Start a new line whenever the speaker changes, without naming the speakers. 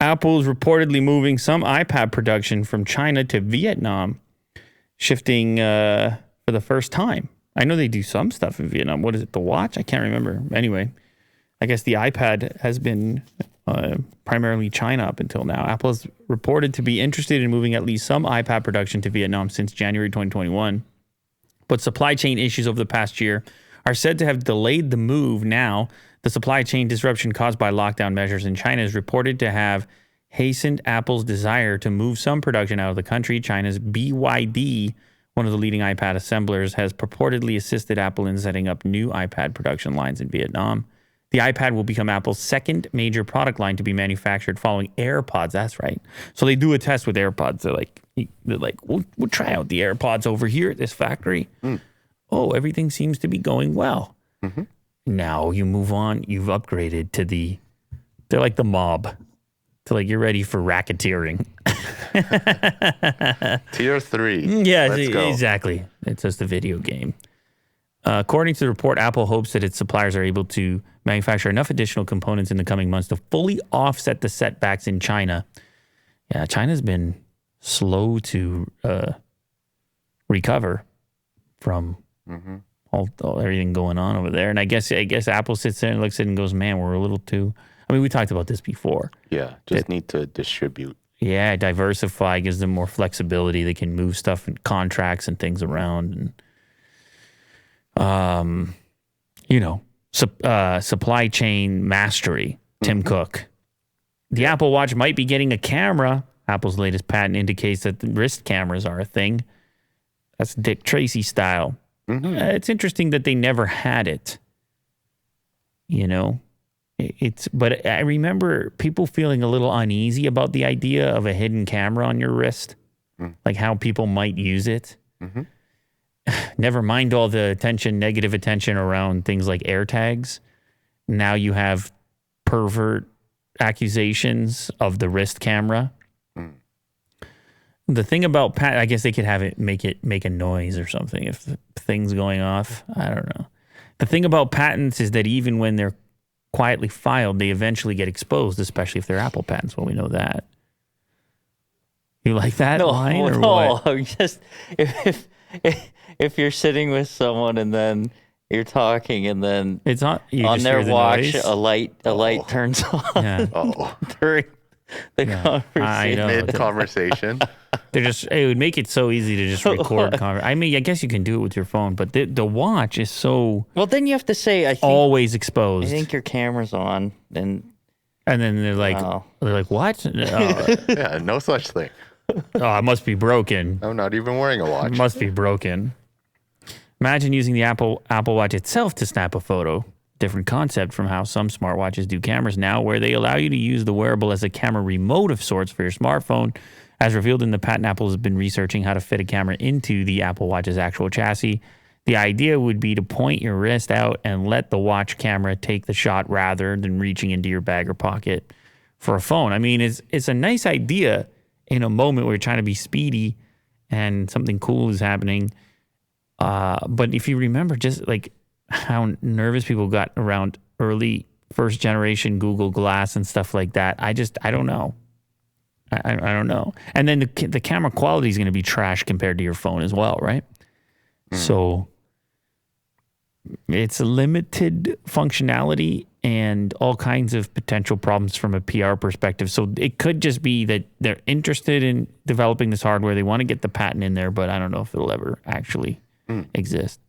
Apple is reportedly moving some iPad production from China to Vietnam, shifting for the first time. I know they do some stuff in Vietnam. What is it, the watch? I can't remember. Anyway, I guess the iPad has been primarily China up until now. Apple is reported to be interested in moving at least some iPad production to Vietnam since January 2021. But supply chain issues over the past year are said to have delayed the move. Now, the supply chain disruption caused by lockdown measures in China is reported to have hastened Apple's desire to move some production out of the country. China's BYD, one of the leading iPad assemblers, has purportedly assisted Apple in setting up new iPad production lines in Vietnam. The iPad will become Apple's second major product line to be manufactured following AirPods. That's right. So they do a test with AirPods. They're like, we'll try out the AirPods over here at this factory. Oh, everything seems to be going well. Mm-hmm. Now you move on. You've upgraded to they're like the mob. So like you're ready for racketeering.
Tier 3.
Yeah,
Let's go.
Exactly. It's just a video game. According to the report, Apple hopes that its suppliers are able to manufacture enough additional components in the coming months to fully offset the setbacks in China. Yeah, China's been slow to recover from all everything going on over there. And I guess Apple sits there and looks at it and goes, man, we're a little too... I mean, we talked about this before.
Yeah, need to distribute.
Yeah, diversify, gives them more flexibility. They can move stuff and contracts and things around. And, supply chain mastery, Tim Cook. The Apple Watch might be getting a camera. Apple's latest patent indicates that the wrist cameras are a thing. That's Dick Tracy style. It's interesting that they never had it. But I remember people feeling a little uneasy about the idea of a hidden camera on your wrist, like how people might use it. Never mind all the negative attention around things like AirTags. Now you have pervert accusations of the wrist camera. The thing about I guess they could have it make a noise or something if the thing's going off. I don't know. The thing about patents is that even when they're quietly filed, they eventually get exposed, especially if they're Apple patents. Well, we know that. You like that line or what?
No, just if you're sitting with someone and then you're talking and then
it's not
on their watch a light turns on during the conversation.
I know.
Mid-conversation.
It would make it so easy to just record. I mean, I guess you can do it with your phone, but the watch is so...
Well, then you have to say, I think...
Always exposed.
I think your camera's on. And
then they're like, what?
Yeah, no such thing.
Oh, it must be broken.
I'm not even wearing a watch.
It must be broken. Imagine using the Apple Watch itself to snap a photo. Different concept from how some smartwatches do cameras now, where they allow you to use the wearable as a camera remote of sorts for your smartphone. As revealed in the patent, Apple has been researching how to fit a camera into the Apple Watch's actual chassis. The idea would be to point your wrist out and let the watch camera take the shot rather than reaching into your bag or pocket for a phone. I mean, it's a nice idea in a moment where you're trying to be speedy and something cool is happening. But if you remember just like how nervous people got around early first generation Google Glass and stuff like that, I don't know. I don't know. And then the camera quality is going to be trash compared to your phone as well, right? So it's a limited functionality and all kinds of potential problems from a PR perspective. So it could just be that they're interested in developing this hardware. They want to get the patent in there, but I don't know if it'll ever actually exist.